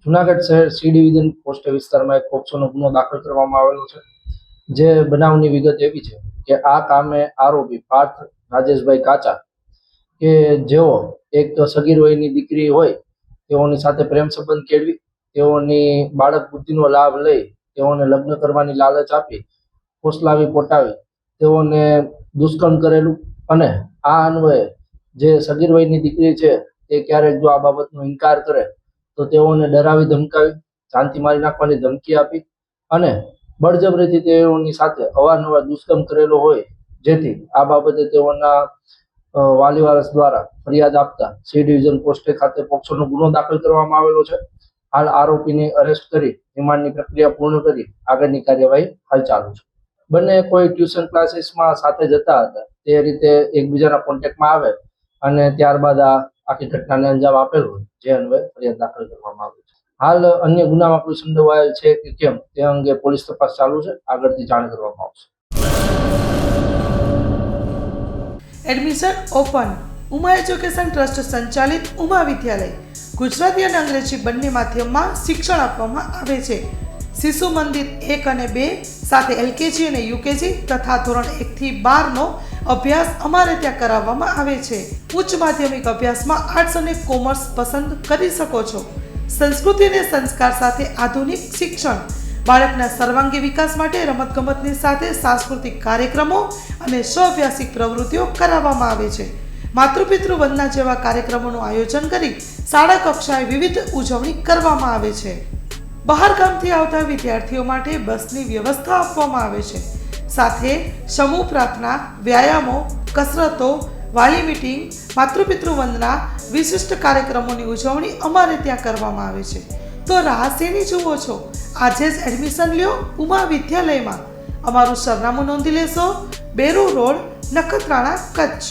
જુનાગઢ શહેર C division post વિસ્તારમાં એક પોક્સોનો ગુનો દાખલ કરવામાં આવેલો છે। જે બનાવની વિગત એવી છે કે આ કામે આરોપી પાર્થ રાજેશભાઈ કાચા કે જેઓ એક સગીર વયની દીકરી હોય તેઓની સાથે પ્રેમ સંબંધ કેળવી તેઓની બાળક બુદ્ધિનો લાભ લઈ તેઓને લગ્ન કરવાની લાલચ આપી ફોસલાવી પોટાવી તેઓને દુષ્કર્મ કરેલું અને આ અન્વયે જે સગીર વયની દીકરી છે તે ક્યારેક જો આ બાબતનો ઇનકાર કરે તો તેઓને ડરાવી ધમકાવી જાનથી મારી નાખવાની ધમકી આપી અને બળજબરીથી તેઓની સાથે અવારનવાર દુષ્કર્મ કરેલો હોય, જેથી આ બાબતે તેઓના વાલી વારસ દ્વારા ફરિયાદ આપતા સી ડિવિઝન પોસ્ટે ખાતે પોક્સોનો ગુનો દાખલ કરવામાં આવેલો છે। હાલ આરોપીને અરેસ્ટ કરી રિમાન્ડની પ્રક્રિયા પૂર્ણ કરી આગળની કાર્યવાહી હાલ ચાલુ છે। બંને કોઈ ટ્યુશન ક્લાસીસમાં સાથે જતા હતા, તે રીતે એકબીજાના કોન્ટેક્ટમાં આવે અને ત્યારબાદ આ આખી ઘટનાને અંજામ આપેલો હોય, જે અન્વયે ફરિયાદ દાખલ કરવામાં આવી છે। હાલ અન્ય ગુનામાં કોઈ સંડોવાયેલ છે કે કેમ તે અંગે પોલીસ તપાસ ચાલુ છે, આગળથી જાણ કરવામાં આવશે। Admission open Uma education trust સંચાલિત ઉમા વિદ્યાલય ગુજરાતી અને અંગ્રેજી બંને માધ્યમમાં શિક્ષણ આપવામાં આવે છે। શિશુ મંદિર 1 અને 2 સાથે એલકેજી અને યુકેજી તથા ધોરણ 1 થી 12નો અભ્યાસ અમારે ત્યાં કરાવવામાં આવે છે। ઉચ્ચ માધ્યમિક અભ્યાસમાં આર્ટ્સ અને કોમર્સ પસંદ કરી શકો છો। સંસ્કૃતિ અને સંસ્કાર સાથે આધુનિક શિક્ષણ, બાળકના સર્વાંગી વિકાસ માટે રમતગમતની સાથે સાંસ્કૃતિક કાર્યક્રમો અને સ્વઅભ્યાસિક પ્રવૃત્તિઓ કરાવવામાં આવે છે। માતૃપિતૃ વંદના જેવા કાર્યક્રમોનું આયોજન કરી શાળા કક્ષાએ વિવિધ ઉજવણી કરવામાં આવે છે। બહાર ગામથી આવતા વિદ્યાર્થીઓ માટે બસની વ્યવસ્થા આપવામાં આવે છે। સાથે સમૂહ પ્રાર્થના, વ્યાયામો, કસરતો, વાલી મીટિંગ, માતૃપિતૃ વંદના, વિશિષ્ટ કાર્યક્રમોની ઉજવણી અમારે ત્યાં કરવામાં આવે છે। તો રાહ શેની જુઓ છો? આજે જ એડમિશન લ્યો ઉમા વિદ્યાલયમાં। અમારું સરનામું નોંધી લેશો: બેરુ રોડ, નખત્રાણા, કચ્છ।